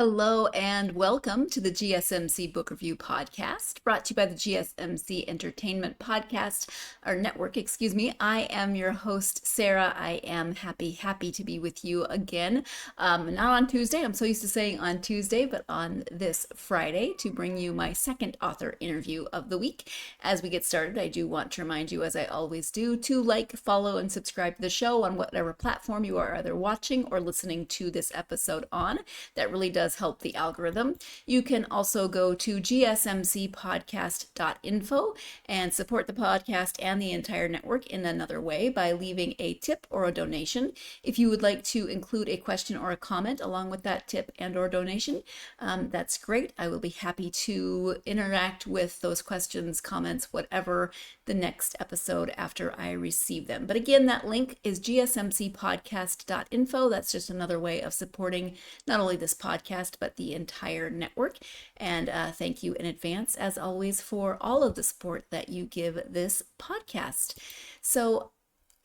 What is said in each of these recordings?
Hello and welcome to the GSMC Book Review Podcast, brought to you by the GSMC Entertainment Podcast, or Network, excuse me. I am your host, Sarah. I am happy to be with you again. Not on Tuesday, I'm so used to saying on Tuesday, but on this Friday to bring you my second author interview of the week. As we get started, I do want to remind you, as I always do, to like, follow, and subscribe to the show on whatever platform you are either watching or listening to this episode on. That really does help the algorithm. You can also go to gsmcpodcast.info and support the podcast and the entire network in another way by leaving a tip or a donation. If you would like to include a question or a comment along with that tip and or donation, that's great. I will be happy to interact with those questions, comments, whatever, the next episode after I receive them. But again, that link is gsmcpodcast.info. That's just another way of supporting not only this podcast, but the entire network. And thank you in advance, as always, for all of the support that you give this podcast. So,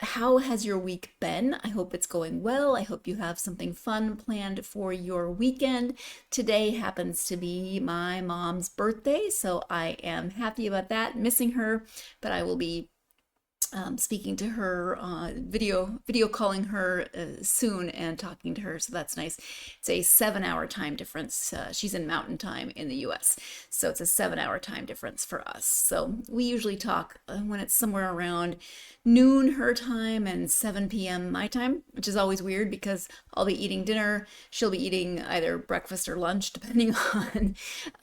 how has your week been? I hope it's going well. I hope you have something fun planned for your weekend. Today happens to be my mom's birthday, so I am happy about that. Missing her, but I will be speaking to her, video calling her soon and talking to her, so that's nice. It's a 7-hour time difference. She's in Mountain Time in the US, so it's a 7-hour time difference for us. So we usually talk when it's somewhere around noon her time and 7 p.m. my time, which is always weird because I'll be eating dinner, she'll be eating either breakfast or lunch, depending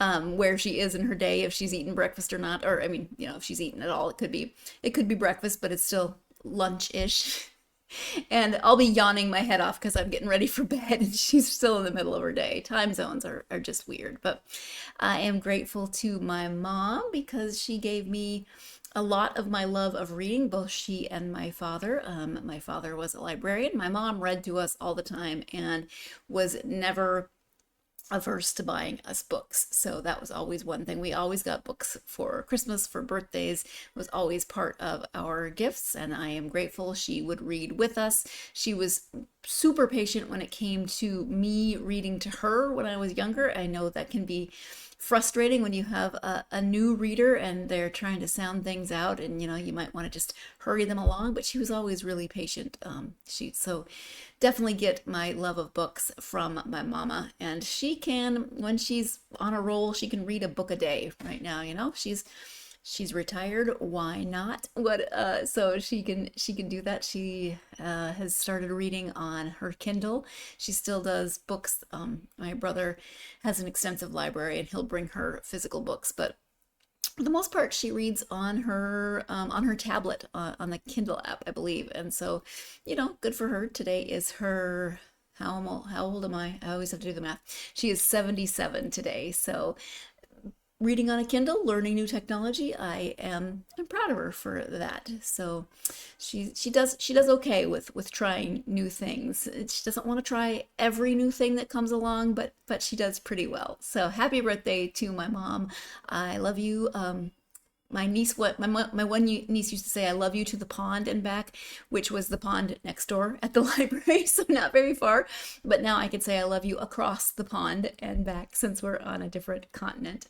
on where she is in her day, if she's eaten breakfast or not, or I mean, if she's eaten at all. It could be breakfast, but it's still lunch-ish. And I'll be yawning my head off because I'm getting ready for bed and she's still in the middle of her day. Time zones are just weird. But I am grateful to my mom because she gave me a lot of my love of reading, both she and my father. My father was a librarian. My mom read to us all the time and was never averse to buying us books. So that was always one thing. We always got books for Christmas, for birthdays. It was always part of our gifts, and I am grateful she would read with us. She was super patient when it came to me reading to her when I was younger. I know that can be frustrating when you have a new reader and they're trying to sound things out, and you might want to just hurry them along, but she was always really patient. So definitely get my love of books from my mama, and she can, when she's on a roll, she can read a book a day right now. She's retired. Why not? So she can do that. She has started reading on her Kindle. She still does books. My brother has an extensive library, and he'll bring her physical books. But for the most part, she reads on her tablet, on the Kindle app, I believe. And so, good for her. Today is her. How old am I? I always have to do the math. She is 77 today. So reading on a Kindle, learning new technology, I'm proud of her for that. So she does okay with trying new things. She doesn't want to try every new thing that comes along, but she does pretty well. So happy birthday to my mom. I love you. My one niece used to say, "I love you to the pond and back," which was the pond next door at the library, so not very far. But now I can say I love you across the pond and back since we're on a different continent.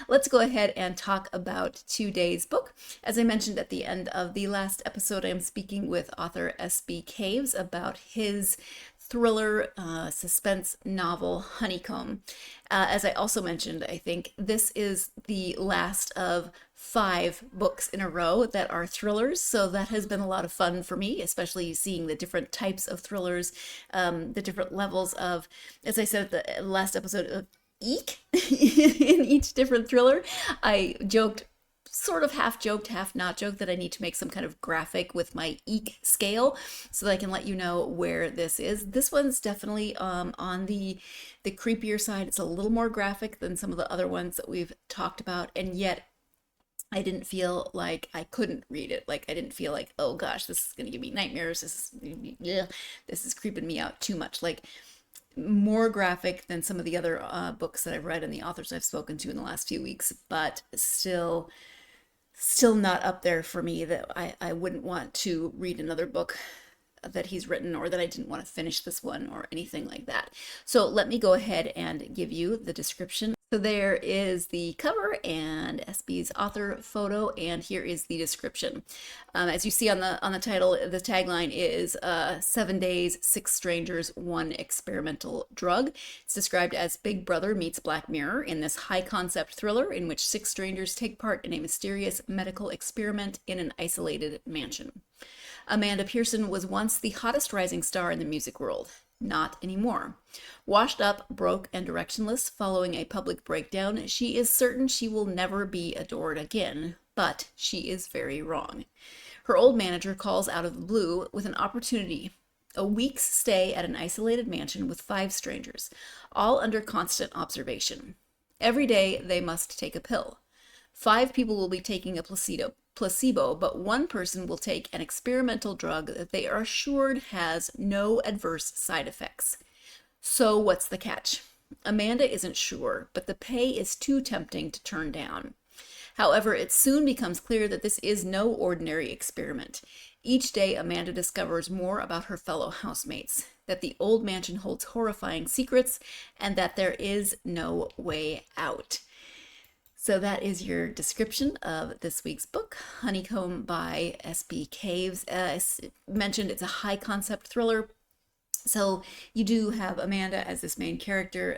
Let's go ahead and talk about today's book. As I mentioned at the end of the last episode, I am speaking with author S.B. Caves about his thriller suspense novel Honeycomb. As I also mentioned, I think this is the last of 5 books in a row that are thrillers, so that has been a lot of fun for me, especially seeing the different types of thrillers, the different levels of, as I said at the last episode, of eek in each different thriller. I joked, sort of half joked, half not joked, that I need to make some kind of graphic with my eek scale so that I can let you know where this is. This one's definitely on the creepier side. It's a little more graphic than some of the other ones that we've talked about, and yet I didn't feel like I couldn't read it. Like, I didn't feel like, oh gosh, this is gonna give me nightmares. This is creeping me out too much. Like, more graphic than some of the other books that I've read and the authors I've spoken to in the last few weeks, but still not up there for me that I wouldn't want to read another book that he's written, or that I didn't want to finish this one or anything like that. So let me go ahead and give you the description. So there is the cover and SB's author photo, and here is the description. As you see on the title, the tagline is 7 days, 6 strangers, 1 experimental drug. It's described as Big Brother meets Black Mirror in this high concept thriller in which 6 strangers take part in a mysterious medical experiment in an isolated mansion. Amanda Pearson was once the hottest rising star in the music world. Not anymore. Washed up, broke, and directionless following a public breakdown, she is certain she will never be adored again, but she is very wrong. Her old manager calls out of the blue with an opportunity: a week's stay at an isolated mansion with 5 strangers, all under constant observation. Every day they must take a pill. 5 people will be taking a placebo, but 1 person will take an experimental drug that they are assured has no adverse side effects. So what's the catch? Amanda isn't sure, but the pay is too tempting to turn down. However, it soon becomes clear that this is no ordinary experiment. Each day, Amanda discovers more about her fellow housemates, that the old mansion holds horrifying secrets, and that there is no way out. So that is your description of this week's book, Honeycomb by S.B. Caves. As mentioned, it's a high concept thriller. So you do have Amanda as this main character,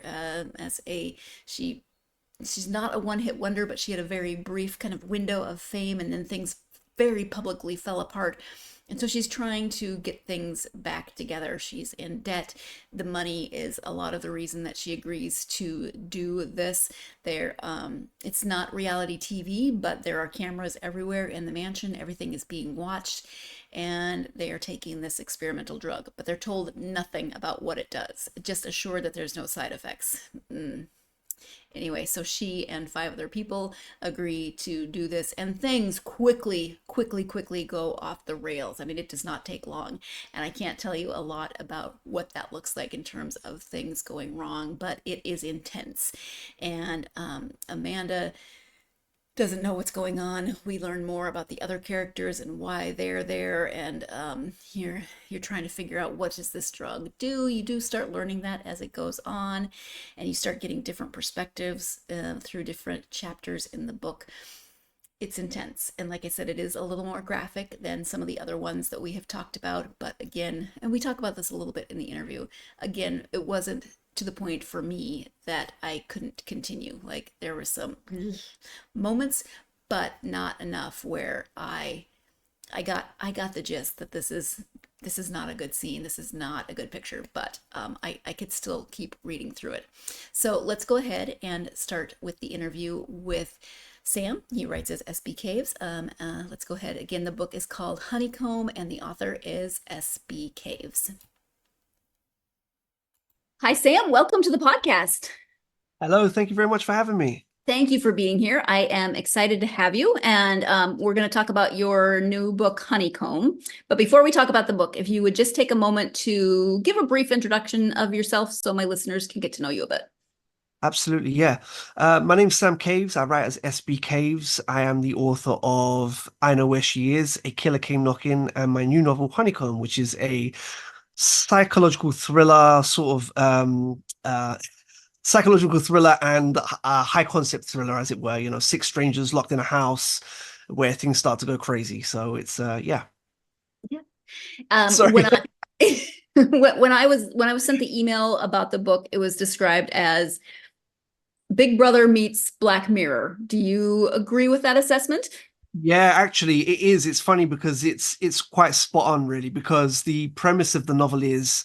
she's not a one-hit wonder, but she had a very brief kind of window of fame, and then things very publicly fell apart. And so she's trying to get things back together. She's in debt. The money is a lot of the reason that she agrees to do this. It's not reality TV, but there are cameras everywhere in the mansion. Everything is being watched, and they are taking this experimental drug, but they're told nothing about what it does. Just assured that there's no side effects. Anyway, so she and 5 other people agree to do this, and things quickly go off the rails. I mean, it does not take long, and I can't tell you a lot about what that looks like in terms of things going wrong, but it is intense. And Amanda doesn't know what's going on. We learn more about the other characters and why they're there, and you're trying to figure out, what does this drug do. You do start learning that as it goes on, and you start getting different perspectives through different chapters in the book. It's intense, and like I said, it is a little more graphic than some of the other ones that we have talked about, but again, and we talk about this a little bit in the interview, again, it wasn't to the point for me that I couldn't continue. Like, there were some moments, but not enough where I got the gist that this is not a good scene. This is not a good picture, but I could still keep reading through it. So let's go ahead and start with the interview with Sam. He writes as SB Caves. Let's go ahead. Again, the book is called Honeycomb, and the author is SB Caves. Hi, Sam. Welcome to the podcast. Hello, thank you very much for having me. Thank you for being here. I am excited to have you, and we're going to talk about your new book, Honeycomb. But before we talk about the book, if you would just take a moment to give a brief introduction of yourself so my listeners can get to know you a bit. Absolutely, yeah. My name's Sam Caves. I write as SB Caves. I am the author of I Know Where She Is, A Killer Came Knocking, and my new novel, Honeycomb, which is a psychological thriller, psychological thriller and a high concept thriller, as it were. 6 strangers locked in a house where things start to go crazy. So it's yeah. Sorry. When I was sent the email about the book, it was described as Big Brother meets Black Mirror. Do you agree with that assessment? Yeah, actually, it is. It's funny because it's quite spot on, really, because the premise of the novel is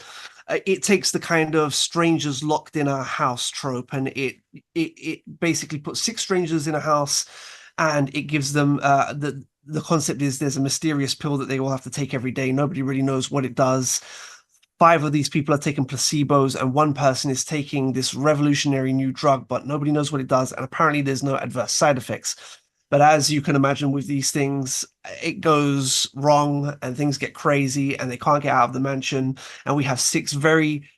it takes the kind of strangers locked in a house trope, and it basically puts 6 strangers in a house, and it gives them the concept is there's a mysterious pill that they all have to take every day. Nobody really knows what it does. 5 of these people are taking placebos, and 1 person is taking this revolutionary new drug, but nobody knows what it does, and apparently there's no adverse side effects. But as you can imagine with these things, it goes wrong and things get crazy and they can't get out of the mansion. And we have 6 very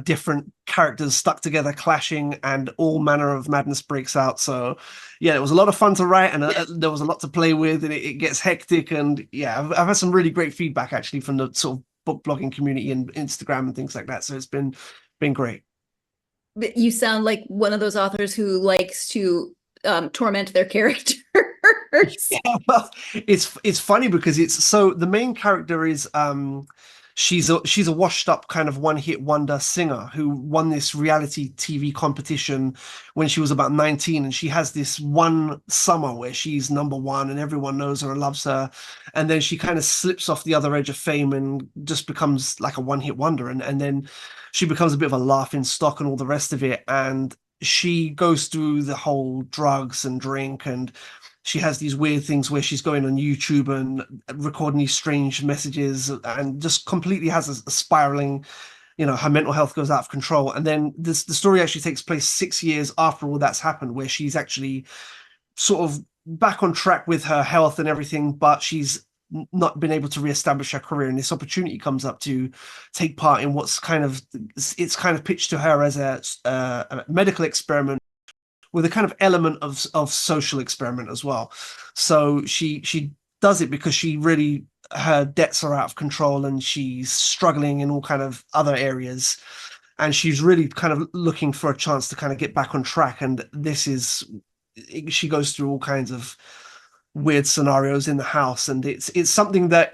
different characters stuck together, clashing, and all manner of madness breaks out. So yeah, it was a lot of fun to write, and there was a lot to play with, and it gets hectic. And yeah, I've had some really great feedback actually from the sort of book blogging community and Instagram and things like that. So it's been great. But you sound like one of those authors who likes to torment their characters. Yeah, well, it's funny because it's so the main character is she's a washed up kind of one hit wonder singer who won this reality TV competition when she was about 19, and she has this one summer where she's number one and everyone knows her and loves her, and then she kind of slips off the other edge of fame and just becomes like a one hit wonder, and then she becomes a bit of a laughing stock and all the rest of it, and she goes through the whole drugs and drink, and she has these weird things where she's going on YouTube and recording these strange messages and just completely has a spiraling, her mental health goes out of control. And then the story actually takes place 6 years after all that's happened, where she's actually sort of back on track with her health and everything, but she's not been able to reestablish her career. And this opportunity comes up to take part in it's kind of pitched to her as a medical experiment with a kind of element of social experiment as well. So she does it because she really her debts are out of control and she's struggling in all kind of other areas. And she's really kind of looking for a chance to kind of get back on track. And she goes through all kinds of weird scenarios in the house, and it's something that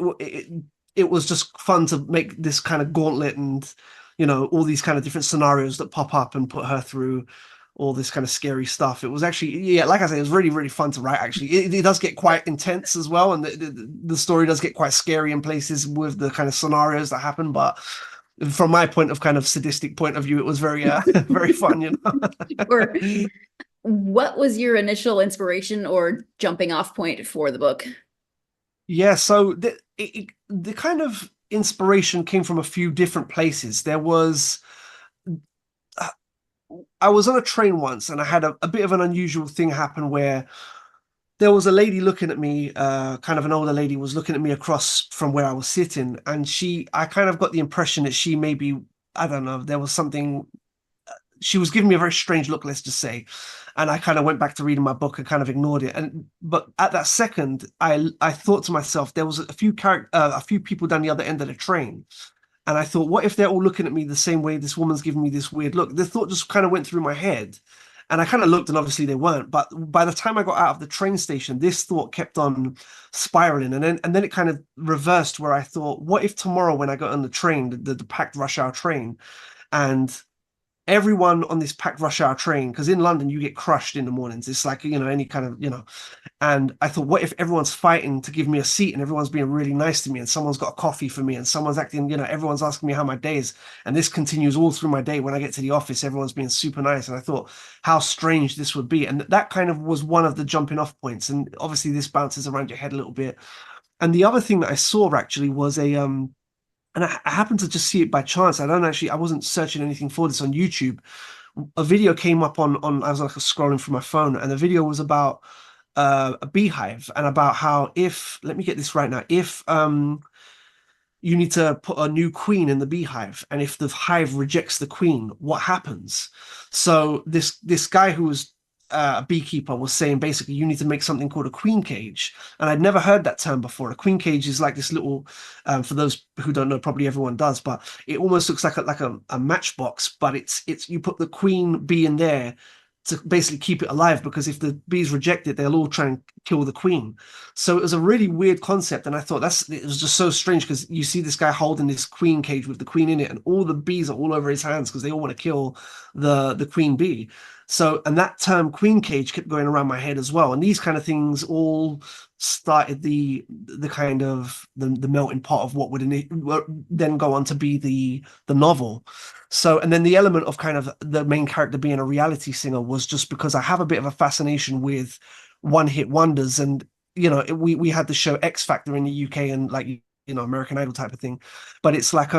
it was just fun to make this kind of gauntlet and all these kind of different scenarios that pop up and put her through all this kind of scary stuff. It was actually, yeah, like I said, it was really, really fun to write, actually. It does get quite intense as well, and the story does get quite scary in places with the kind of scenarios that happen, but from my point of kind of sadistic point of view, it was very, very fun, Or what was your initial inspiration or jumping off point for the book? Yeah, so the kind of inspiration came from a few different places. I was on a train once and I had a bit of an unusual thing happen where there was a lady looking at me, kind of an older lady was looking at me across from where I was sitting, and I kind of got the impression that she maybe, I don't know, there was something, she was giving me a very strange look, let's just say. And I kind of went back to reading my book and kind of ignored it. But at that second, I thought to myself, there was a few people down the other end of the train. And I thought, what if they're all looking at me the same way this woman's giving me this weird look? The thought just kind of went through my head. And I kind of looked, and obviously they weren't. But by the time I got out of the train station, this thought kept on spiraling. And then it kind of reversed, where I thought, what if tomorrow when I got on the train, the packed rush hour train, and everyone on this packed rush hour train, because in London you get crushed in the mornings. It's like, any kind of, and I thought, what if everyone's fighting to give me a seat and everyone's being really nice to me and someone's got a coffee for me and someone's acting, everyone's asking me how my day is. And this continues all through my day. When I get to the office, everyone's being super nice. And I thought how strange this would be. And that kind of was one of the jumping off points. And obviously this bounces around your head a little bit. And the other thing that I saw actually was and I happened to just see it by chance. I wasn't searching anything for this on YouTube. A video came up I was like scrolling through my phone, and the video was about a beehive and about how let me get this right now, if you need to put a new queen in the beehive, and if the hive rejects the queen, what happens? So this guy who was a beekeeper was saying basically you need to make something called a queen cage, and I'd never heard that term before. A queen cage is like this little, for those who don't know, probably everyone does, but it almost looks like a matchbox, but it's you put the queen bee in there to basically keep it alive, because if the bees reject it, they'll all try and kill the queen. So it was a really weird concept, and I thought it was just so strange, because you see this guy holding this queen cage with the queen in it, and all the bees are all over his hands because they all want to kill the queen bee. So, and that term queen cage kept going around my head as well. And these kind of things all started the kind of the melting pot of what would then go on to be the novel. So, and then the element of kind of the main character being a reality singer was just because I have a bit of a fascination with one hit wonders. And, we had the show X Factor in the UK and like, American Idol type of thing. But it's like,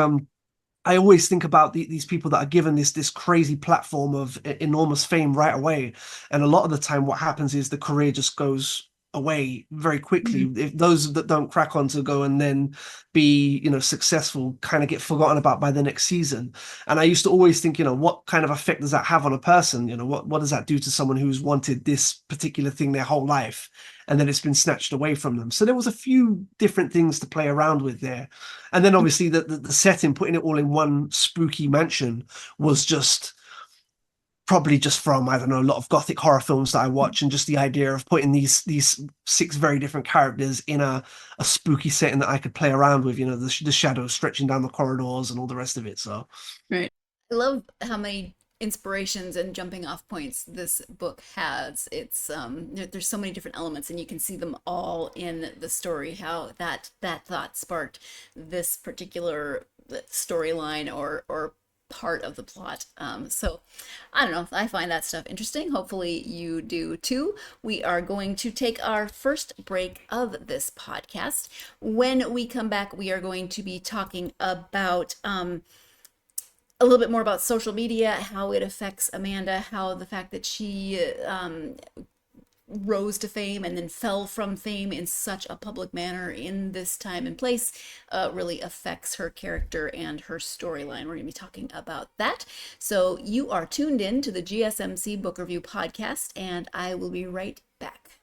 I always think about these people that are given this crazy platform of enormous fame right away. And a lot of the time what happens is the career just goes away very quickly. Mhm. If those that don't crack on to go and then be, successful, kind of get forgotten about by the next season. And I used to always think, what kind of effect does that have on a person? What does that do to someone who's wanted this particular thing their whole life, and then it's been snatched away from them? So there was a few different things to play around with there. And then obviously the setting, putting it all in one spooky mansion, was just probably just from, I don't know, a lot of gothic horror films that I watch, and just the idea of putting these six very different characters in a spooky setting that I could play around with, the shadows stretching down the corridors and all the rest of it. So Right. I love how many inspirations and jumping off points this book has. It's there's so many different elements, and you can see them all in the story, how that thought sparked this particular storyline or part of the plot. So I don't know, I find that stuff interesting. Hopefully you do too. We are going to take our first break of this podcast. When we come back, we are going to be talking about a little bit more about social media, how it affects Amanda, how the fact that she rose to fame and then fell from fame in such a public manner in this time and place really affects her character and her storyline. We're going to be talking about that. So you are tuned in to the GSMC Book Review Podcast, and I will be right back.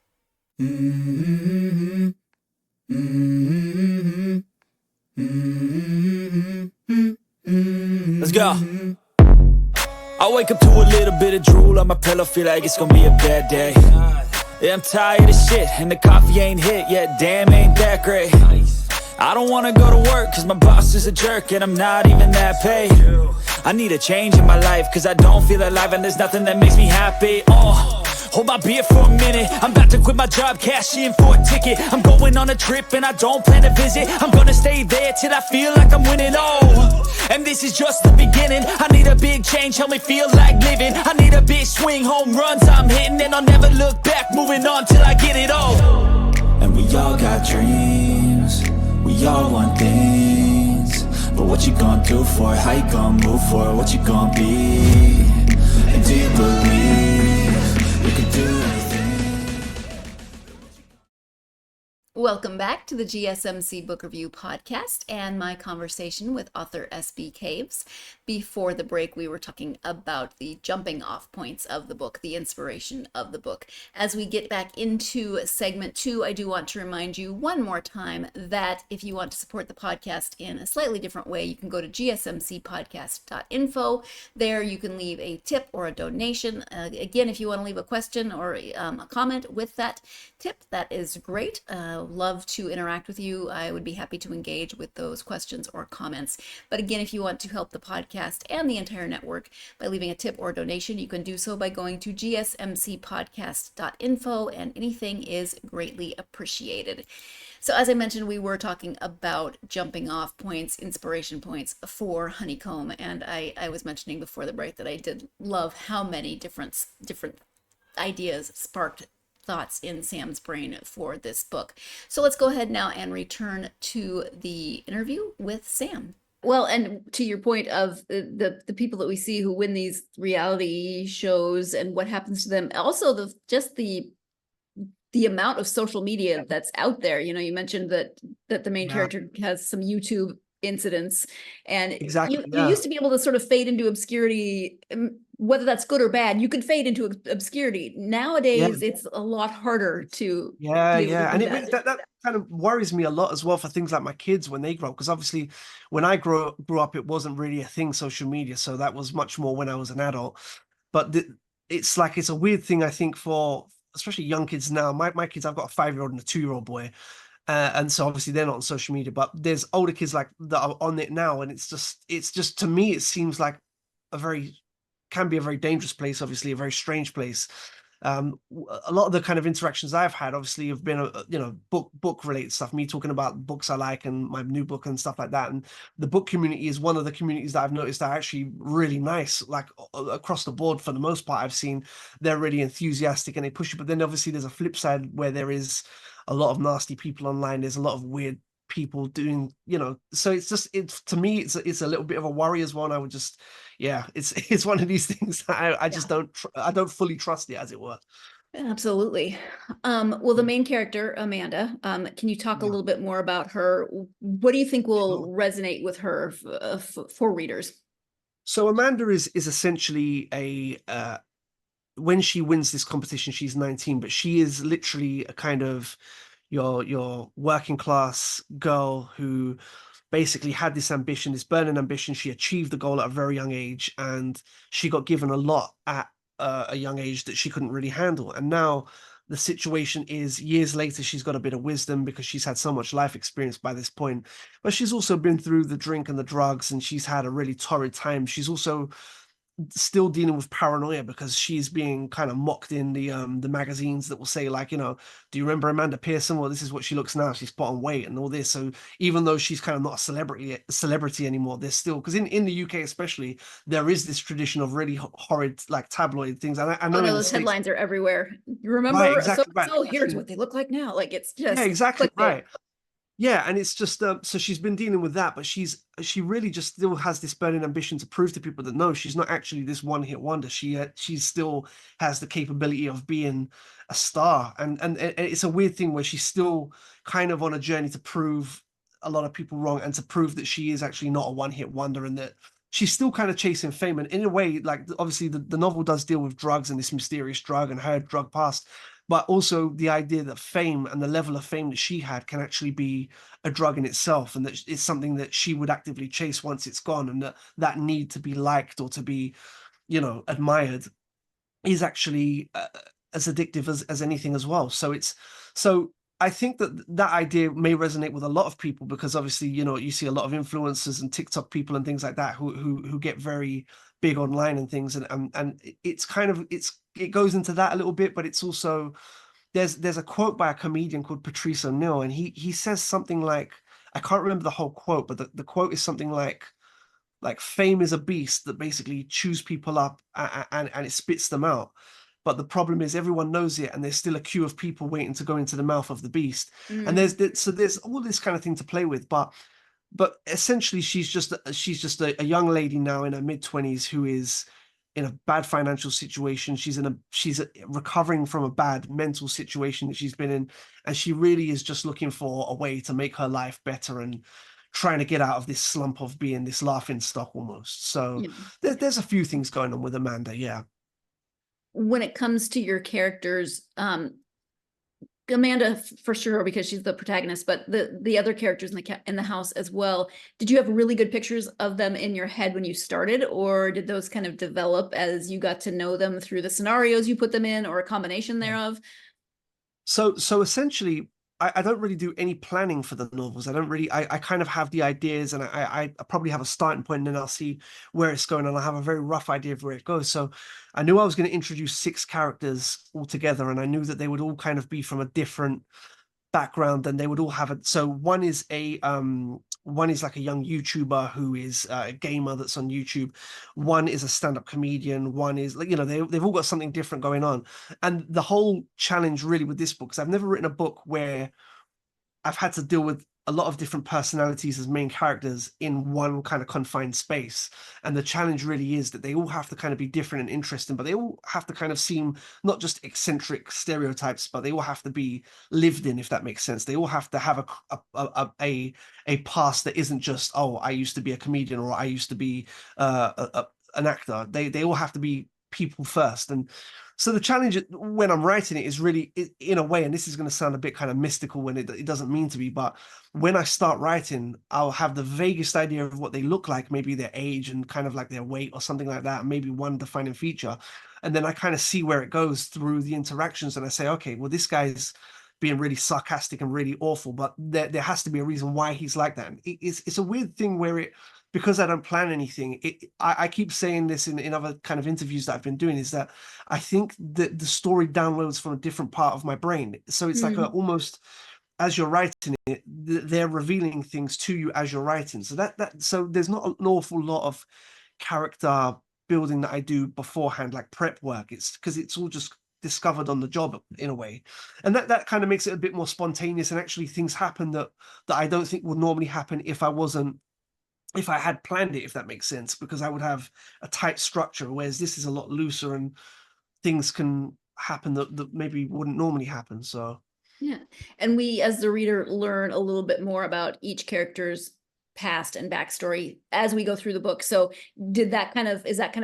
Mm-hmm. Mm-hmm. Mm-hmm. Let's go. I wake up to a little bit of drool on my pillow, feel like it's gonna be a bad day. Yeah, I'm tired of shit, and the coffee ain't hit yet, damn, ain't that great. I don't wanna go to work, cause my boss is a jerk, and I'm not even that paid. I need a change in my life, cause I don't feel alive, and there's nothing that makes me happy. Hold my beer for a minute, I'm about to quit my job, cash in for a ticket. I'm going on a trip and I don't plan to visit. I'm gonna stay there till I feel like I'm winning, and this is just the beginning. I need a big change, help me feel like living. I need a big swing, home runs I'm hitting, and I'll never look back, moving on till I get it all. And we all got dreams, we all want things, but what you gonna do for it? How you gonna move for it? What you gonna be? And do you believe you can do anything? Welcome back to the GSMC Book Review Podcast and my conversation with author S.B. Caves. Before the break, we were talking about the jumping off points of the book, the inspiration of the book. As we get back into segment 2, I do want to remind you one more time that if you want to support the podcast in a slightly different way, you can go to gsmcpodcast.info. There you can leave a tip or a donation. Again, if you want to leave a question or a comment with that tip, that is great. Love to interact with you. I would be happy to engage with those questions or comments. But again, if you want to help the podcast and the entire network by leaving a tip or donation, you can do so by going to gsmcpodcast.info, and anything is greatly appreciated. So as I mentioned, we were talking about jumping off points, inspiration points for Honeycomb, and I was mentioning before the break that I did love how many different ideas sparked thoughts in Sam's brain for this book. So let's go ahead now and return to the interview with Sam. Well, and to your point of the people that we see who win these reality shows and what happens to them, also the amount of social media that's out there. You mentioned that the main character has some YouTube incidents, and exactly, you used to be able to sort of fade into obscurity, whether that's good or bad. You could fade into obscurity. Nowadays, it's a lot harder to be able to do and that kind of worries me a lot as well for things like my kids when they grow up, because obviously when I grew up it wasn't really a thing, social media, so that was much more when I was an adult. But it's like, it's a weird thing, I think, for especially young kids now. My kids, I've got a 5-year-old and a 2-year-old boy, and so obviously they're not on social media, but there's older kids like that are on it now, and it's just to me it seems like can be a very dangerous place, obviously a very strange place. A lot of the kind of interactions I've had obviously have been book related stuff, me talking about books I like and my new book and stuff like that. And the book community is one of the communities that I've noticed are actually really nice, like across the board. For the most part, I've seen they're really enthusiastic and they push you. But then obviously there's a flip side where there is a lot of nasty people online. There's a lot of weird people doing, so it's to me it's a little bit of a worry as well. And I would just, it's one of these things that I just don't fully trust it, as it were. Absolutely. Well, the main character, Amanda, can you talk a Yeah, little bit more about her? What do you think will sure. resonate with her for readers? So Amanda is essentially a when she wins this competition, she's 19, but she is literally a kind of your working class girl who basically had this ambition, this burning ambition. She achieved the goal at a very young age, and she got given a lot at a young age that she couldn't really handle. And now the situation is years later, she's got a bit of wisdom because she's had so much life experience by this point. But she's also been through the drink and the drugs, and she's had a really torrid time. She's also still dealing with paranoia because she's being kind of mocked in the magazines that will say, like, do you remember Amanda Pearson? Well, this is what she looks now. She's put on weight and all this. So even though she's kind of not a celebrity anymore, there's still, because in the UK especially, there is this tradition of really horrid like tabloid things. And I Oh know no, in the those States, headlines are everywhere. You right, remember so exactly right. so here's Exactly. what they look like now. Like it's Yeah, just exactly clickbait. right. Yeah, and it's just so she's been dealing with that, but she really just still has this burning ambition to prove to people that no, she's not actually this one-hit wonder. She still has the capability of being a star, and it's a weird thing where she's still kind of on a journey to prove a lot of people wrong and to prove that she is actually not a one-hit wonder and that she's still kind of chasing fame. And in a way, like obviously the novel does deal with drugs and this mysterious drug and her drug past, but also the idea that fame and the level of fame that she had can actually be a drug in itself, and that it's something that she would actively chase once it's gone, and that need to be liked or to be, admired is actually as addictive as anything as well. So I think that that idea may resonate with a lot of people because obviously, you see a lot of influencers and TikTok people and things like that who get very big online and things, and it's kind of it goes into that a little bit, but it's also there's a quote by a comedian called Patrice O'Neill, and he says something like, I can't remember the whole quote, but the quote is something like fame is a beast that basically chews people up and it spits them out. But the problem is everyone knows it, and there's still a queue of people waiting to go into the mouth of the beast. And Mm. so there's all this kind of thing to play with. But essentially, she's just a young lady now in her mid-20s who is in a bad financial situation. She's recovering from a bad mental situation that she's been in, and she really is just looking for a way to make her life better and trying to get out of this slump of being this laughing stock almost. So Yeah. there's a few things going on with Amanda. Yeah. When it comes to your characters, Amanda for sure because she's the protagonist, but the other characters in the house as well. Did you have really good pictures of them in your head when you started, or did those kind of develop as you got to know them through the scenarios you put them in, or a combination thereof? So essentially, I don't really do any planning for the novels. I don't really. I kind of have the ideas, and I probably have a starting point, and then I'll see where it's going, and I have a very rough idea of where it goes. So I knew I was going to introduce 6 characters altogether, and I knew that they would all kind of be from a different background, and they would all have it. So one is like a young YouTuber who is a gamer that's on YouTube. One is a stand-up comedian. One is like, they've all got something different going on. And the whole challenge really with this book, because I've never written a book where I've had to deal with a lot of different personalities as main characters in one kind of confined space. And the challenge really is that they all have to kind of be different and interesting, but they all have to kind of seem not just eccentric stereotypes, but they all have to be lived in, if that makes sense. They all have to have a past that isn't just, oh, I used to be a comedian or I used to be an actor. They all have to be people first. And so the challenge when I'm writing it is really, in a way, and this is going to sound a bit kind of mystical when it doesn't mean to be, but when I start writing, I'll have the vaguest idea of what they look like, maybe their age and kind of like their weight or something like that, maybe one defining feature. And then I kind of see where it goes through the interactions, and I say, okay, well, this guy's being really sarcastic and really awful, but there has to be a reason why he's like that. And it's a weird thing where because I don't plan anything, I keep saying this in other kind of interviews that I've been doing, is that I think that the story downloads from a different part of my brain. So it's like almost as you're writing it, they're revealing things to you as you're writing. So so there's not an awful lot of character building that I do beforehand, like prep work. It's because it's all just discovered on the job in a way, and that kind of makes it a bit more spontaneous, and actually things happen that I don't think would normally happen if I had planned it, if that makes sense, because I would have a tight structure, whereas this is a lot looser and things can happen that maybe wouldn't normally happen. So Yeah. And we, as the reader, learn a little bit more about each character's past and backstory as we go through the book. So is that kind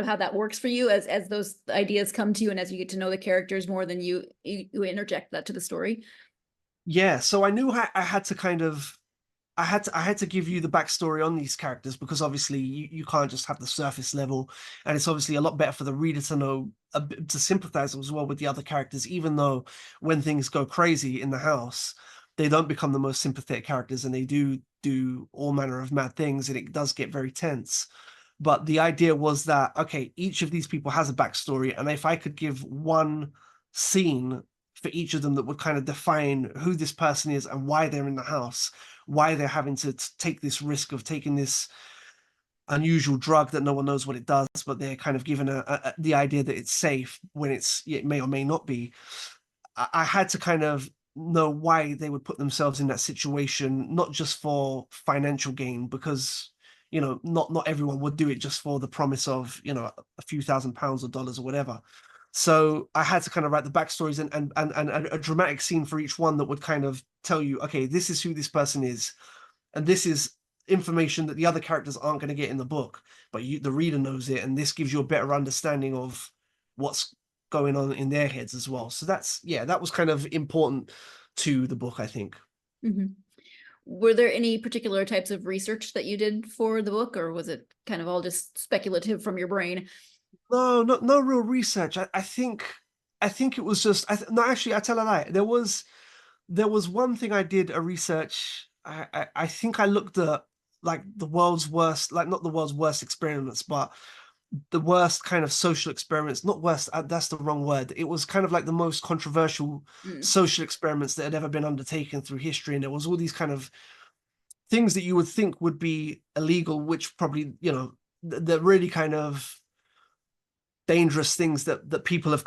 of how that works for you as those ideas come to you and as you get to know the characters more than you interject that to the story? yeah, so I knew I had to kind of I had to give you the backstory on these characters because obviously you can't just have the surface level, and it's obviously a lot better for the reader to know to sympathize as well with the other characters, even though when things go crazy in the house, they don't become the most sympathetic characters, and they do all manner of mad things, and it does get very tense. But the idea was that okay, each of these people has a backstory, and if I could give one scene for each of them that would kind of define who this person is and why they're in the house, why they're having to take this risk of taking this unusual drug that no one knows what it does, but they're kind of given the idea that it's safe when it may or may not be. I had to kind of know why they would put themselves in that situation, not just for financial gain, because not everyone would do it just for the promise of a few £1,000s or dollars or whatever. So I had to kind of write the backstories and a dramatic scene for each one that would kind of tell you, okay, this is who this person is, and this is information that the other characters aren't going to get in the book, but the reader knows it, and this gives you a better understanding of what's going on in their heads as well. So that was kind of important to the book, I think. Mm-hmm. Were there any particular types of research that you did for the book, or was it kind of all just speculative from your brain? No real research. I think it was just no, actually I tell a lie. There was one thing I did a research. I think I looked at like the world's worst, like not the world's worst experiments, but the worst kind of social experiments. Not worst, that's the wrong word. It was kind of like the most controversial social experiments that had ever been undertaken through history, and there was all these kind of things that you would think would be illegal, which probably the really kind of dangerous things that people have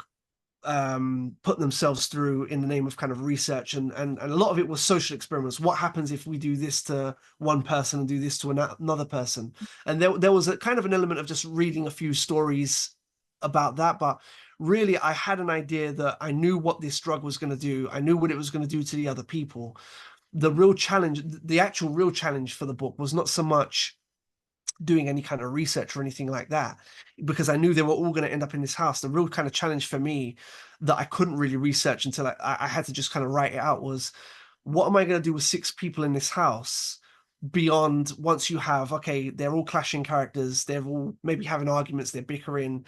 put themselves through in the name of kind of research, and a lot of it was social experiments. What happens if we do this to one person and do this to another person? And there was a kind of an element of just reading a few stories about that, but really I had an idea that I knew what this drug was going to do. I knew what it was going to do to the other people. The actual real challenge for the book was not so much doing any kind of research or anything like that, because I knew they were all going to end up in this house. The real kind of challenge for me that I couldn't really research until I had to just kind of write it out was, what am I going to do with 6 people in this house beyond once you have, okay, they're all clashing characters, they're all maybe having arguments, they're bickering.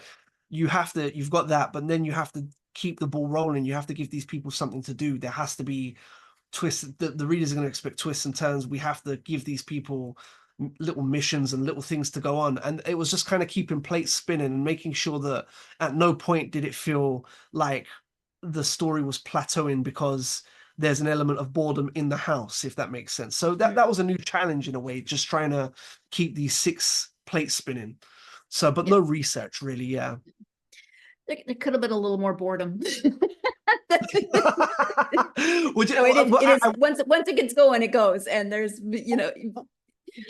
You've got that, but then you have to keep the ball rolling. You have to give these people something to do. There has to be twists. The readers are going to expect twists and turns. We have to give these people little missions and little things to go on, and it was just kind of keeping plates spinning and making sure that at no point did it feel like the story was plateauing because there's an element of boredom in the house, if that makes sense. So that was a new challenge in a way, just trying to keep these 6 plates spinning. So but no research really. Yeah. There could have been a little more boredom. Would you, No, it is once it gets going, it goes, and there's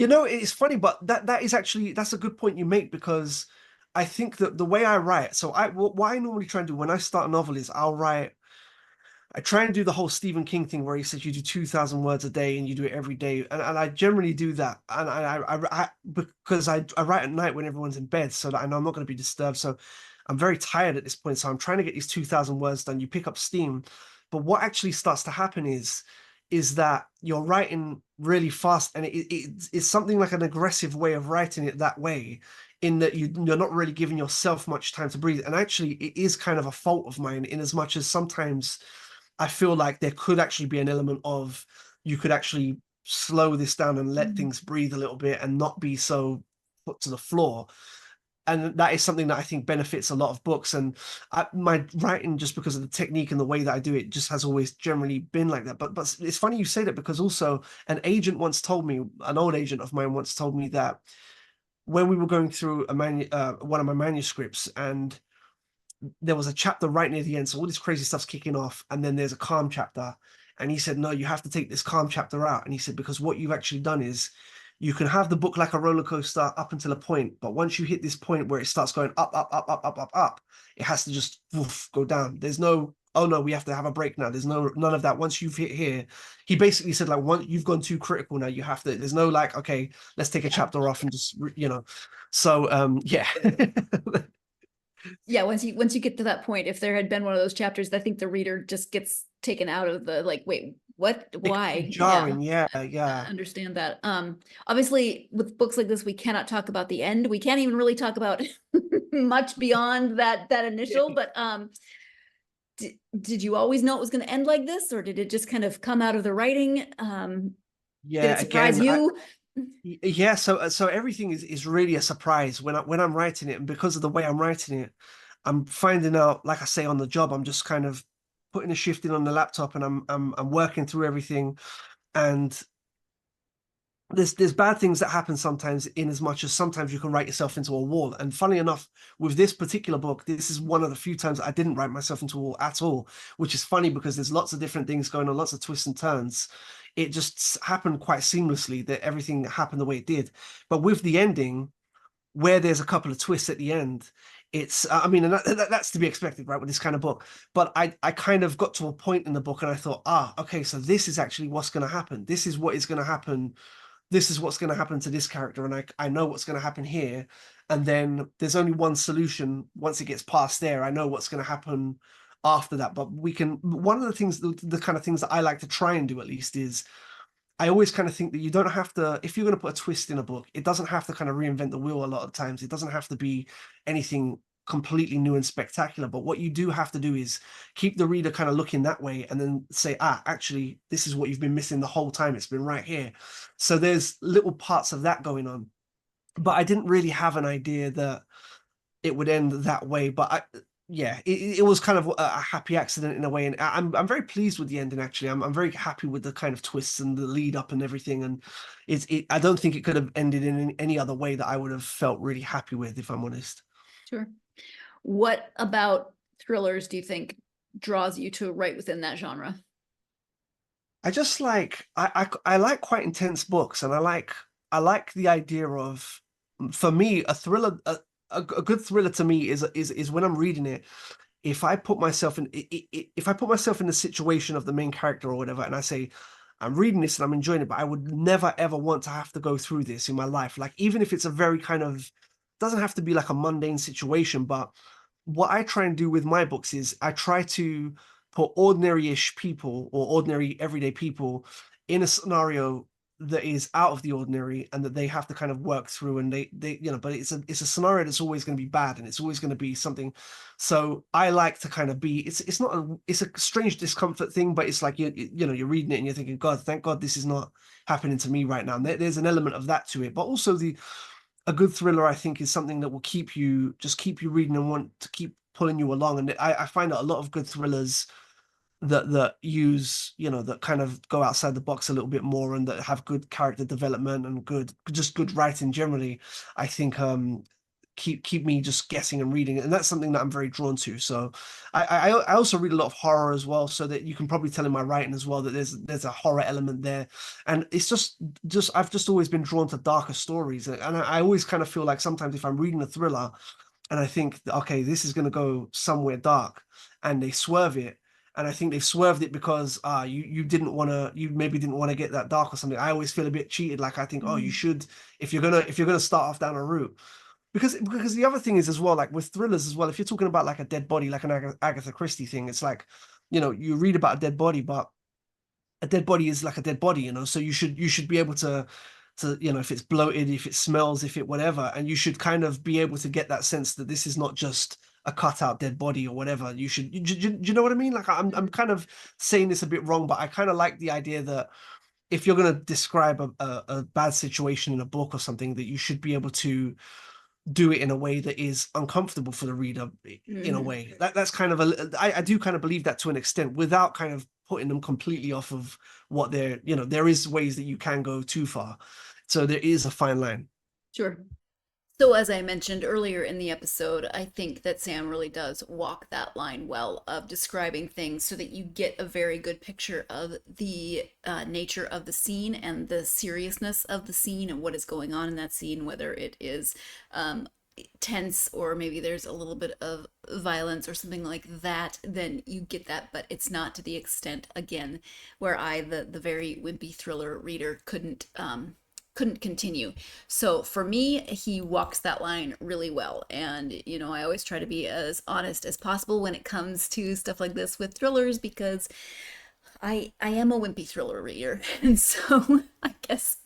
it's funny, but that's a good point you make, because I think that the way I write, so what I normally try and do when I start a novel is I try and do the whole Stephen King thing where he says you do 2,000 words a day and you do it every day, and I generally do that, and I because I write at night when everyone's in bed, so that I know I'm not going to be disturbed. So I'm very tired at this point, so I'm trying to get these 2,000 words done. You pick up steam, but what actually starts to happen is that you're writing really fast, and it's something like an aggressive way of writing it that way, in that you're not really giving yourself much time to breathe. And actually it is kind of a fault of mine, in as much as sometimes I feel like there could actually be an element of, you could actually slow this down and let things breathe a little bit and not be so put to the floor. And that is something that I think benefits a lot of books. And my writing, just because of the technique and the way that I do it, just has always generally been like that. But it's funny you say that, because also an old agent of mine once told me that when we were going through one of my manuscripts, and there was a chapter right near the end, so all this crazy stuff's kicking off, and then there's a calm chapter, and he said, no, you have to take this calm chapter out. And he said, because what you've actually done is you can have the book like a roller coaster up until a point, but once you hit this point where it starts going up, up, up, up, up, up, up, it has to just woof, go down. There's no, oh no, we have to have a break now. There's none of that. Once you've hit here, he basically said like, once you've gone too critical now, you have to. There's no like, okay, let's take a chapter off and just So yeah. Yeah, once you get to that point, if there had been one of those chapters, I think the reader just gets taken out of the like, wait, what, why? Jarring, yeah. Understand that. Obviously with books like this, we cannot talk about the end. We can't even really talk about much beyond that initial, but did you always know it was going to end like this, or did it just kind of come out of the writing? Did it surprise you? Yeah, so everything is really a surprise when I'm writing it, and because of the way I'm writing it, I'm finding out, like I say, on the job. I'm just kind of putting a shift in on the laptop, and I'm working through everything, and there's bad things that happen sometimes, in as much as sometimes you can write yourself into a wall. And funny enough, with this particular book, this is one of the few times I didn't write myself into a wall at all, which is funny because there's lots of different things going on, lots of twists and turns. It just happened quite seamlessly that everything happened the way it did. But with the ending, where there's a couple of twists at the end, it's I mean, and that's to be expected, right, with this kind of book. But I kind of got to a point in the book and I thought, okay, so this is actually what's going to happen. This is what is going to happen. This is what's going to happen to this character, and I know what's going to happen here. And then there's only one solution. Once it gets past there, I know what's going to happen after that. But one of the things, the kind of things that I like to try and do at least, is I always kind of think that you don't have to, if you're going to put a twist in a book, it doesn't have to kind of reinvent the wheel a lot of times. It doesn't have to be anything completely new and spectacular. But what you do have to do is keep the reader kind of looking that way, and then say, actually, this is what you've been missing the whole time. It's been right here. So there's little parts of that going on. But I didn't really have an idea that it would end that way. But it was kind of a happy accident in a way, and I'm very pleased with the ending. Actually, I'm very happy with the kind of twists and the lead up and everything. And I don't think it could have ended in any other way that I would have felt really happy with, if I'm honest. Sure. What about thrillers do you think draws you to write within that genre? I just like I like quite intense books, and I like the idea of, for me, a thriller. A good thriller to me is when I'm reading it, if I put myself in the situation of the main character or whatever, and I say, I'm reading this and I'm enjoying it, but I would never ever want to have to go through this in my life. Like, even if it's a very kind of, doesn't have to be like a mundane situation, but what I try and do with my books is I try to put ordinary-ish people or ordinary everyday people in a scenario that is out of the ordinary, and that they have to kind of work through, and they but it's a scenario that's always going to be bad, and it's always going to be something. So I like to kind of be, it's a strange discomfort thing, but it's like you're reading it and you're thinking, God, thank God this is not happening to me right now. And there's an element of that to it. But also a good thriller, I think, is something that will keep you reading and want to keep pulling you along. And I find that a lot of good thrillers that use, that kind of go outside the box a little bit more, and that have good character development and good writing generally, I think keep me just guessing and reading, and that's something that I'm very drawn to. So I also read a lot of horror as well, so that you can probably tell in my writing as well that there's a horror element there. And it's just I've just always been drawn to darker stories, and I always kind of feel like sometimes if I'm reading a thriller and I think, okay, this is going to go somewhere dark, and they swerve it, and I think they've swerved it because you maybe didn't want to get that dark or something, I always feel a bit cheated. Like, I think, oh, you should, if you're gonna start off down a route, because the other thing is as well, like with thrillers as well, if you're talking about like a dead body, like an Agatha Christie thing, it's like, you read about a dead body, but a dead body is like a dead body, so you should be able to if it's bloated, if it smells, if it whatever, and you should kind of be able to get that sense that this is not just a cutout dead body or whatever. Do you know what I mean? Like, I'm kind of saying this a bit wrong, but I kind of like the idea that if you're going to describe a bad situation in a book or something, that you should be able to do it in a way that is uncomfortable for the reader, in a way. That's kind of I do kind of believe that to an extent, without kind of putting them completely off of what they're, there is ways that you can go too far. So there is a fine line. Sure. So, as I mentioned earlier in the episode, I think that Sam really does walk that line well of describing things so that you get a very good picture of the nature of the scene and the seriousness of the scene and what is going on in that scene, whether it is tense or maybe there's a little bit of violence or something like that. Then you get that, but it's not to the extent, again, where I, the very wimpy thriller reader, couldn't continue. So for me, he walks that line really well. And, I always try to be as honest as possible when it comes to stuff like this with thrillers, because I am a wimpy thriller reader. And so I guess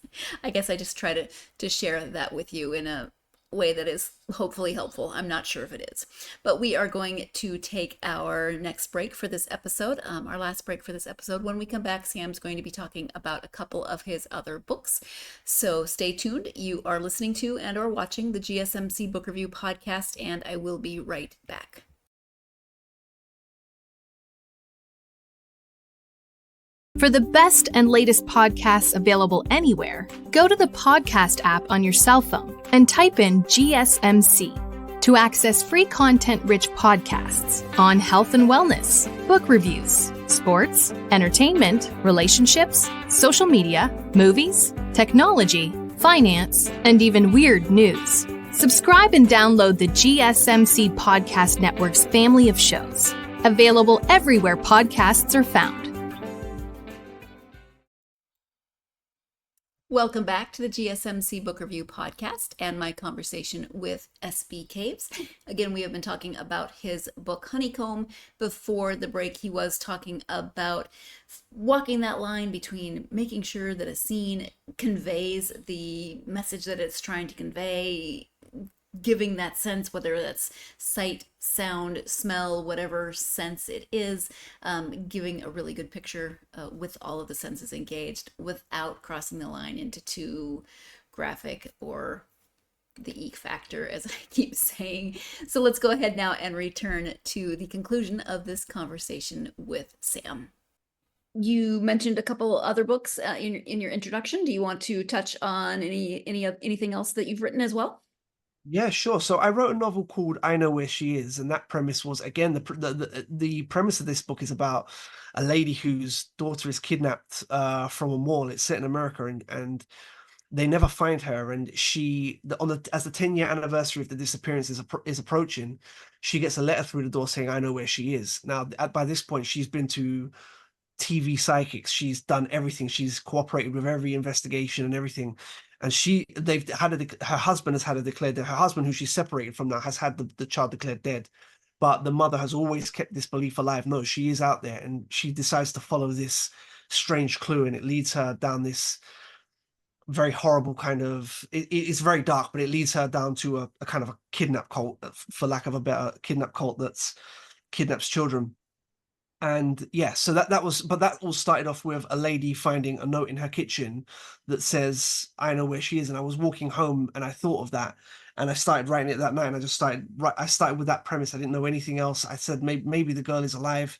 I just try to share that with you in a way that is hopefully helpful. I'm not sure if it is. But we are going to take our next break for this episode, our last break for this episode. When we come back, Sam's going to be talking about a couple of his other books. So stay tuned. You are listening to and or watching the GSMC Book Review Podcast, and I will be right back. For the best and latest podcasts available anywhere, go to the podcast app on your cell phone and type in GSMC to access free content-rich podcasts on health and wellness, book reviews, sports, entertainment, relationships, social media, movies, technology, finance, and even weird news. Subscribe and download the GSMC Podcast Network's family of shows, available everywhere podcasts are found. Welcome back to the GSMC Book Review Podcast and my conversation with SB Caves. Again, we have been talking about his book Honeycomb. Before the break, he was talking about walking that line between making sure that a scene conveys the message that it's trying to convey, giving that sense, whether that's sight, sound, smell, whatever sense it is, giving a really good picture with all of the senses engaged without crossing the line into too graphic or the eek factor, as I keep saying. So let's go ahead now and return to the conclusion of this conversation with Sam. You mentioned a couple other books in your introduction. Do you want to touch on anything else that you've written as well? Yeah, sure. So I wrote a novel called I Know Where She Is, and that premise was, again, the premise of this book is about a lady whose daughter is kidnapped from a mall. It's set in America, and they never find her. And as the 10-year anniversary of the disappearance is approaching, she gets a letter through the door saying, "I know where she is." Now, by this point, she's been to TV psychics. She's done everything. She's cooperated with every investigation and everything. And her husband has had her declared dead. Her husband, who she's separated from now, has had the child declared dead. But the mother has always kept this belief alive. No, she is out there, and she decides to follow this strange clue, and it leads her down this very horrible kind of. It's very dark, but it leads her down to a kind of a kidnap cult, for lack of a better, kidnap cult that's kidnaps children. And yeah, so that all started off with a lady finding a note in her kitchen that says, "I know where she is." And I was walking home and I thought of that, and I started writing it that night. And I started with that premise. I didn't know anything else. I said, maybe the girl is alive.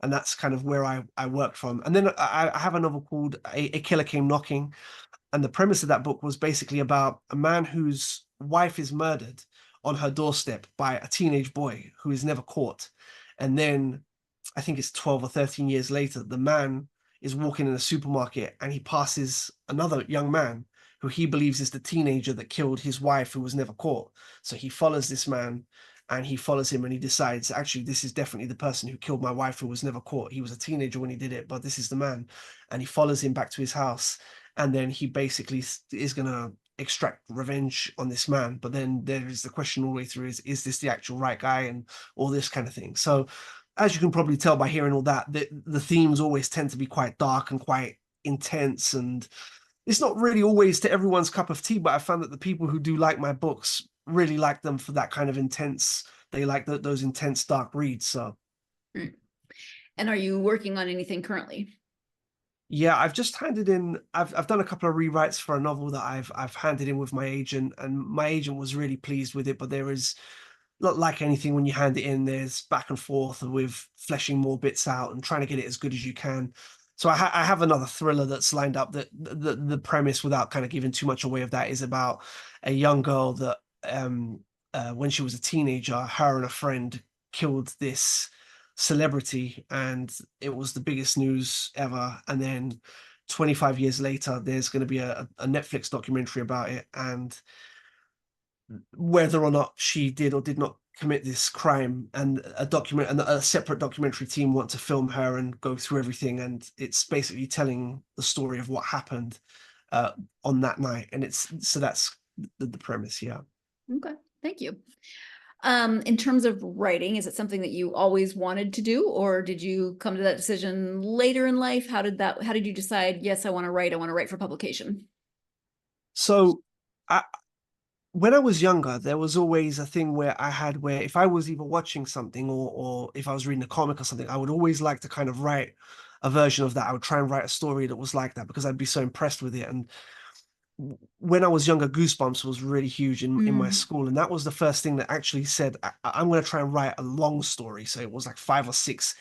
And that's kind of where I worked from. And then I have a novel called A Killer Came Knocking. And the premise of that book was basically about a man whose wife is murdered on her doorstep by a teenage boy who is never caught. And then I think it's 12 or 13 years later, the man is walking in a supermarket and he passes another young man who he believes is the teenager that killed his wife, who was never caught. So he follows this man, and he follows him, and he decides, actually, this is definitely the person who killed my wife, who was never caught. He was a teenager when he did it, but this is the man. And he follows him back to his house. And then he basically is going to extract revenge on this man. But then there is the question all the way through, is this the actual right guy, and all this kind of thing. So as you can probably tell by hearing all that, the themes always tend to be quite dark and quite intense, and it's not really always to everyone's cup of tea, but I found that the people who do like my books really like them for that kind of intense, they like those intense dark reads. So And are you working on anything currently? Yeah, I've just handed in. I've done a couple of rewrites for a novel that I've handed in with my agent, and my agent was really pleased with it. But there is, not like anything, when you hand it in, there's back and forth with fleshing more bits out and trying to get it as good as you can. So I have another thriller that's lined up. That the premise, without kind of giving too much away of that, is about a young girl that when she was a teenager, her and a friend killed this celebrity, and it was the biggest news ever. And then 25 years later, there's going to be a Netflix documentary about it, and whether or not she did or did not commit this crime, and a separate documentary team want to film her and go through everything, and it's basically telling the story of what happened on that night. And that's the premise. Yeah. Okay, thank you. In terms of writing, is it something that you always wanted to do, or did you come to that decision later in life? How did you decide, yes, I want to write for publication? So when I was younger, there was always a thing where if I was either watching something or if I was reading a comic or something, I would always like to kind of write a version of that. I would try and write a story that was like that because I'd be so impressed with it. And when I was younger, Goosebumps was really huge in my school. And that was the first thing that actually said, I'm going to try and write a long story. So it was like 5 or 6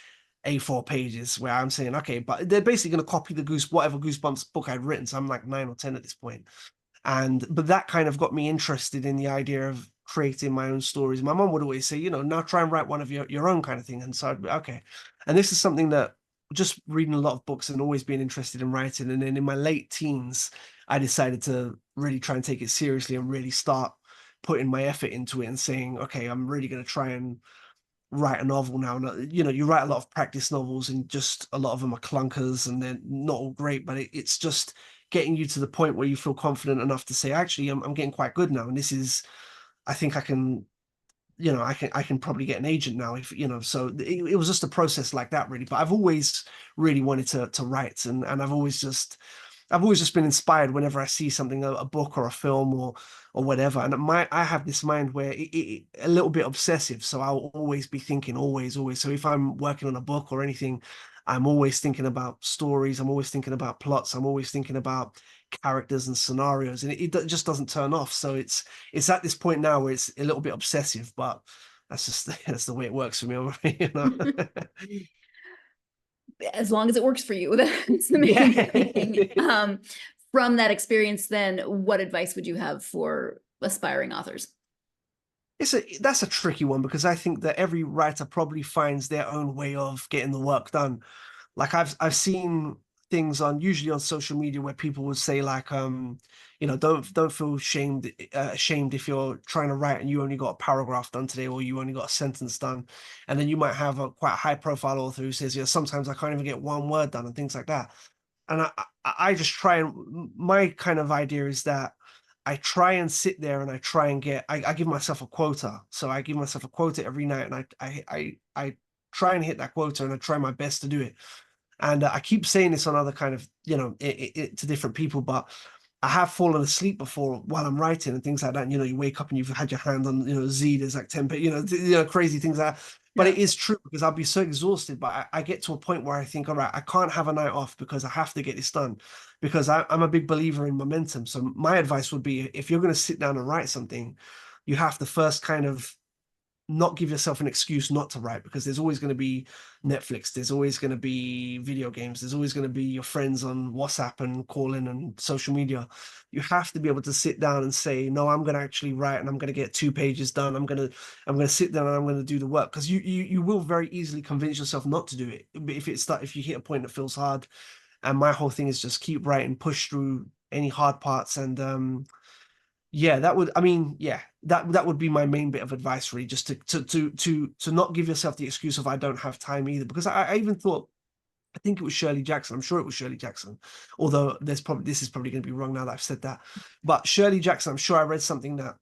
A4 pages where I'm saying, okay, but they're basically going to copy whatever Goosebumps book I'd written. So I'm like 9 or 10 at this point. But that kind of got me interested in the idea of creating my own stories. My mom would always say, now try and write one of your own kind of thing. And so I'd be, okay. And this is something that just reading a lot of books and always being interested in writing. And then in my late teens, I decided to really try and take it seriously and really start putting my effort into it and saying, okay, I'm really going to try and write a novel now. And, you write a lot of practice novels and just a lot of them are clunkers and they're not all great, but it's just getting you to the point where you feel confident enough to say, actually, I'm getting quite good now. And I think I can, I can probably get an agent now so it was just a process like that, really. But I've always really wanted to write, and I've always just been inspired whenever I see something, a book or a film or whatever. And I have this mind where it a little bit obsessive. So I'll always be thinking, always. So if I'm working on a book or anything, I'm always thinking about stories. I'm always thinking about plots. I'm always thinking about characters and scenarios, and it just doesn't turn off. So it's at this point now where it's a little bit obsessive, but that's the way it works for me. As long as it works for you, that's the main thing. From that experience, then, what advice would you have for aspiring authors? That's a tricky one, because I think that every writer probably finds their own way of getting the work done. Like I've seen things usually on social media where people would say like, don't feel ashamed if you're trying to write and you only got a paragraph done today, or you only got a sentence done. And then you might have a quite high profile author who says, sometimes I can't even get one word done and things like that. And I just try, and my kind of idea is that I try and sit there and I try and I give myself a quota. So I give myself a quota every night, and I try and hit that quota, and I try my best to do it. And I keep saying this on other kind of, to different people, but I have fallen asleep before while I'm writing and things like that. And, you wake up and you've had your hand on, Z, there's like 10, crazy things like that. But it is true, because I'll be so exhausted, but I get to a point where I think, all right, I can't have a night off because I have to get this done, because I'm a big believer in momentum. So my advice would be, if you're going to sit down and write something, you have to first kind of not give yourself an excuse not to write, because there's always going to be Netflix, there's always going to be video games, there's always going to be your friends on WhatsApp and calling and social media. You have to be able to sit down and say, no, I'm going to actually write, and I'm going to get 2 pages done. I'm going to sit down and I'm going to do the work, because you will very easily convince yourself not to do it if you hit a point that feels hard. And my whole thing is just keep writing, push through any hard parts. And that would be my main bit of advice, really, just to not give yourself the excuse of I don't have time either. Because I even thought, I think it was Shirley Jackson. I'm sure it was Shirley Jackson, although this is probably going to be wrong now that I've said that. But Shirley Jackson, I'm sure I read something that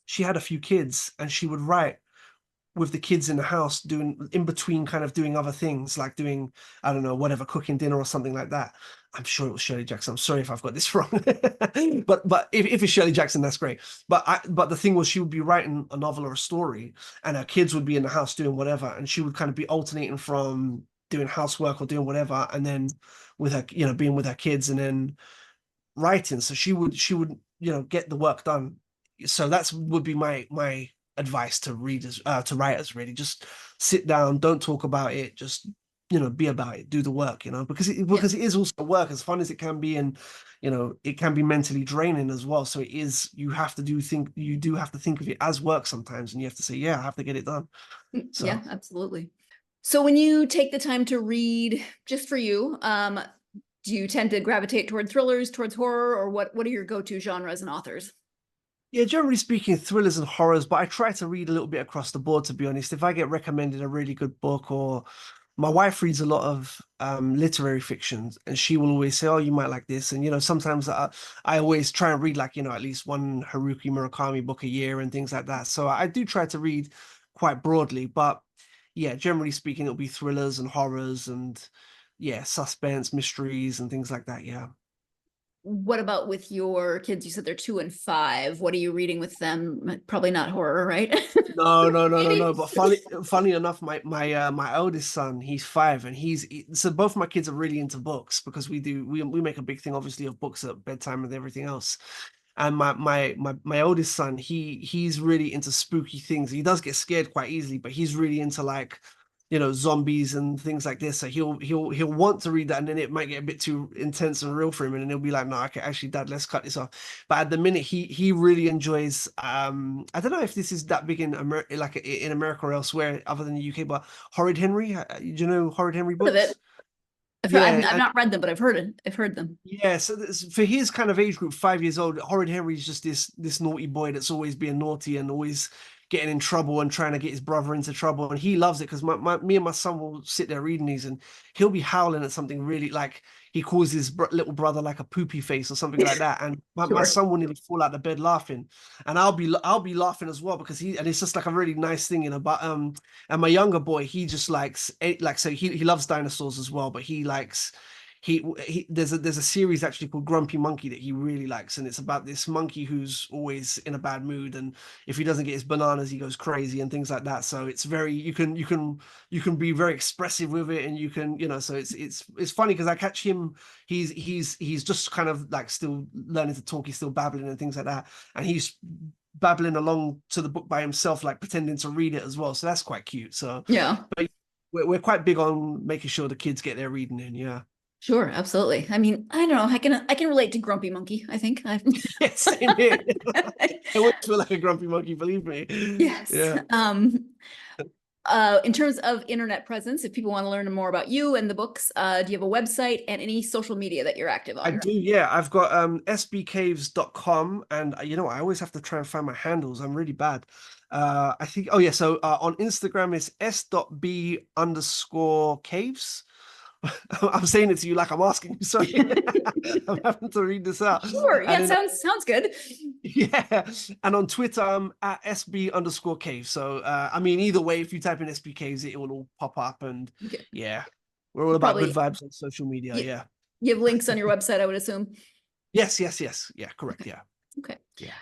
she had a few kids and she would write with the kids in the house, doing in between, kind of doing other things, like doing, I don't know, whatever, cooking dinner or something like that. I'm sure it was Shirley Jackson. I'm sorry if I've got this wrong, but if it's Shirley Jackson, that's great. But the thing was, she would be writing a novel or a story, and her kids would be in the house doing whatever, and she would kind of be alternating from doing housework or doing whatever, and then with her, being with her kids, and then writing. So she would get the work done. So that would be my advice to readers, to writers, really. Just sit down, don't talk about it, just be about it, do the work, because it is also work, as fun as it can be, and it can be mentally draining as well. So you do have to think of it as work sometimes, and you have to say, yeah, I have to get it done. So Yeah, absolutely. So when you take the time to read just for you, do you tend to gravitate toward thrillers, towards horror, or what are your go-to genres and authors? yeah, generally speaking, thrillers and horrors, but I try to read a little bit across the board, to be honest. If I get recommended a really good book, or my wife reads a lot of literary fiction, and she will always say, oh, you might like this. And, sometimes I always try and read, like, at least one Haruki Murakami book a year and things like that. So I do try to read quite broadly, but yeah, generally speaking, it'll be thrillers and horrors and, yeah, suspense, mysteries and things like that. Yeah. What about with your kids? You said they're 2 and 5. What are you reading with them? Probably not horror, right? No, no, no, no, Maybe. no. But funny enough, my oldest son, he's 5, and so both my kids are really into books, because we make a big thing, obviously, of books at bedtime and everything else. And my oldest son, he's really into spooky things. He does get scared quite easily, but he's really into, like, zombies and things like this. So he'll want to read that, and then it might get a bit too intense and real for him, and then he'll be like, no, okay, actually, Dad, let's cut this off. But at the minute, he really enjoys, I don't know if this is that big in America or elsewhere other than the UK, but Horrid Henry. Do you know Horrid Henry Heard of books? it. I've Yeah. not read them, but I've heard them. Yeah, so for his kind of age group, 5 years old, Horrid Henry's just this naughty boy that's always being naughty and always getting in trouble and trying to get his brother into trouble, and he loves it, because me and my son will sit there reading these, and he'll be howling at something, really, like he calls his little brother like a poopy face or something like that, and my Sure. son will nearly fall out of bed laughing, and I'll be laughing as well, because it's just like a really nice thing, But and my younger boy, he just likes so he loves dinosaurs as well, but he likes. There's a series actually called Grumpy Monkey that he really likes, and it's about this monkey who's always in a bad mood, and if he doesn't get his bananas, he goes crazy and things like that. So it's very you can be very expressive with it, and you can so it's funny, because I catch him, he's just kind of like still learning to talk, he's still babbling and things like that, and he's babbling along to the book by himself, like pretending to read it as well. So that's quite cute. So Yeah. but we're quite big on making sure the kids get their reading in. Yeah. Sure, absolutely. I mean, I don't know. I can relate to Grumpy Monkey, I think. Yeah, same here. I always feel like a grumpy monkey, believe me. Yes. Yeah. In terms of internet presence, if people want to learn more about you and the books, do you have a website and any social media that you're active on? I do, yeah. I've got sbcaves.com, and I always have to try and find my handles. I'm really bad. I think, oh yeah, so on Instagram it's s.b_caves. I'm saying it to you like I'm asking you, sorry. I'm having to read this out. Sure, yeah, And then, sounds good. yeah, and on Twitter I'm at sb_cave. So I mean, either way, if you type in SB Caves, it will all pop up, and Okay. yeah, we're all about Probably- good vibes on social media. Yeah. You have links on your website, I would assume. Yes. Yeah, correct. Okay. Yeah. Okay. Yeah.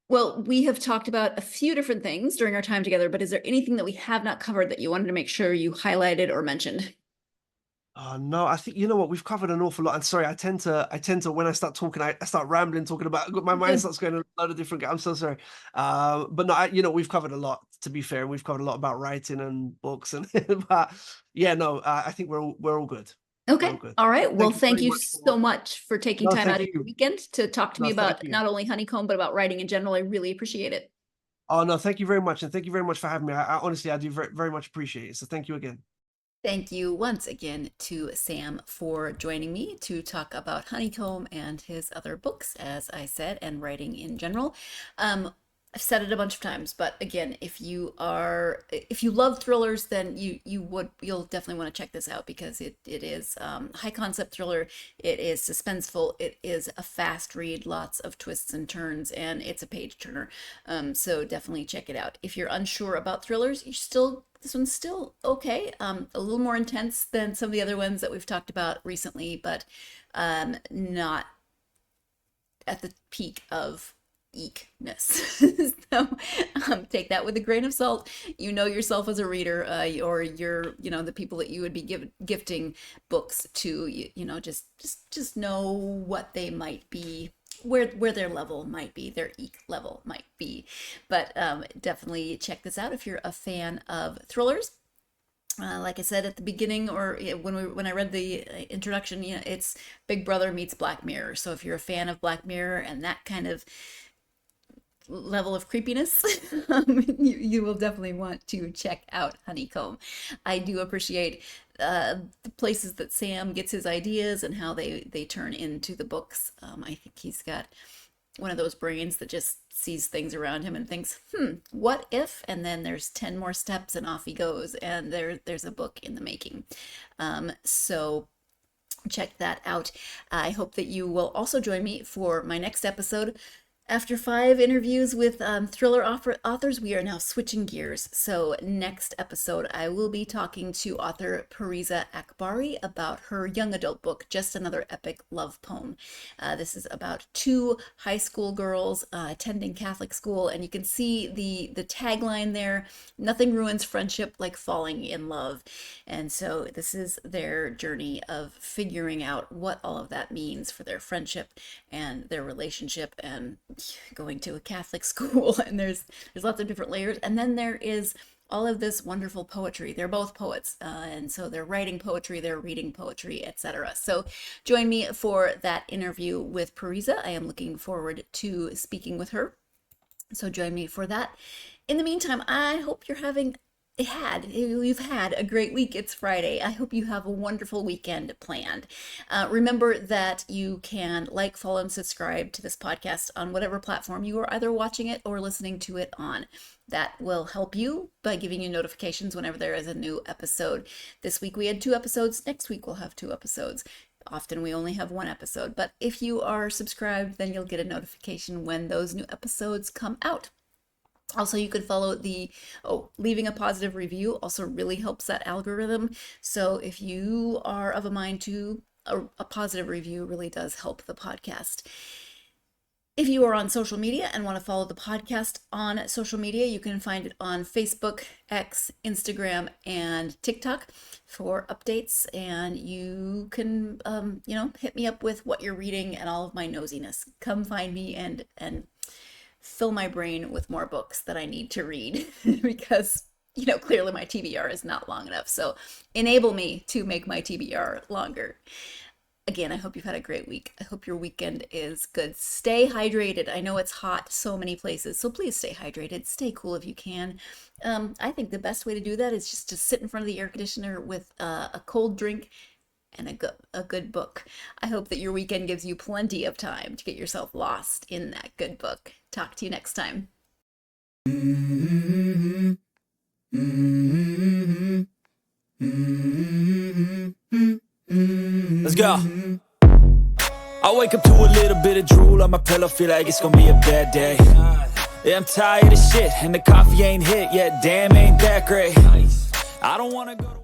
Well, we have talked about a few different things during our time together, but is there anything that we have not covered that you wanted to make sure you highlighted or mentioned? No, I think you know what, we've covered an awful lot. And sorry, I tend to when I start talking, I start rambling, talking about my mind starts going a lot of different. I'm so sorry. But no, we've covered a lot. To be fair, we've covered a lot about writing and books, and but yeah, no, I think we're all good. Okay. Good. All right. Well, thank you very much so much for taking time out of thank your you. weekend to talk to me No, about thank you. not only Honeycomb, but about writing in general. I really appreciate it. Oh no, thank you very much, and thank you very much for having me. I honestly, I do very, very much appreciate it. So thank you again. Thank you once again to Sam for joining me to talk about Honeycomb and his other books, as I said, and writing in general. I've said it a bunch of times, but again, if you love thrillers, then you'll definitely want to check this out, because it is high concept thriller. It is suspenseful. It is a fast read, lots of twists and turns, and it's a page turner. So definitely check it out. If you're unsure about thrillers, this one's still okay. A little more intense than some of the other ones that we've talked about recently, but not at the peak of eekness. So take that with a grain of salt. You know yourself as a reader, or you're the people that you would be gifting books to. Just know what they might be, where their level might be, their eek level might be. But definitely check this out if you're a fan of thrillers. Like I said at the beginning, or when I read the introduction, it's Big Brother meets Black Mirror. So if you're a fan of Black Mirror and that kind of level of creepiness, you will definitely want to check out Honeycomb. I do appreciate the places that Sam gets his ideas and how they turn into the books. I think he's got one of those brains that just sees things around him and thinks, what if? And then there's 10 more steps and off he goes, and there's a book in the making. So check that out. I hope that you will also join me for my next episode. After 5 interviews with thriller authors, we are now switching gears. So next episode, I will be talking to author Pariza Akbari about her young adult book, Just Another Epic Love Poem. This is about 2 high school girls attending Catholic school, and you can see the tagline there, nothing ruins friendship like falling in love. And so this is their journey of figuring out what all of that means for their friendship and their relationship and going to a Catholic school. And there's lots of different layers. And then there is all of this wonderful poetry. They're both poets, and so they're writing poetry, they're reading poetry, etc. So join me for that interview with Pariza. I am looking forward to speaking with her. So join me for that. In the meantime, I hope you've had a great week. It's Friday. I hope you have a wonderful weekend planned. Remember that you can like, follow, and subscribe to this podcast on whatever platform you are either watching it or listening to it on. That will help you by giving you notifications whenever there is a new episode. This week we had 2 episodes. Next week we'll have 2 episodes. Often we only have 1 episode, but if you are subscribed, then you'll get a notification when those new episodes come out. Also, you could follow leaving a positive review also really helps that algorithm. So if you are of a mind to, a positive review really does help the podcast. If you are on social media and want to follow the podcast on social media, you can find it on Facebook, X, Instagram, and TikTok for updates. And you can, hit me up with what you're reading and all of my nosiness. Come find me and fill my brain with more books that I need to read because, clearly my TBR is not long enough. So enable me to make my TBR longer. Again, I hope you've had a great week. I hope your weekend is good. Stay hydrated. I know it's hot so many places, so please stay hydrated. Stay cool if you can. I think the best way to do that is just to sit in front of the air conditioner with a cold drink and a good book. I hope that your weekend gives you plenty of time to get yourself lost in that good book. Talk to you next time. Let's go. I wake up to a little bit of drool on my pillow, feel like it's gonna be a bad day. Yeah, I'm tired of shit, and the coffee ain't hit yet, damn, ain't that great. I don't wanna go to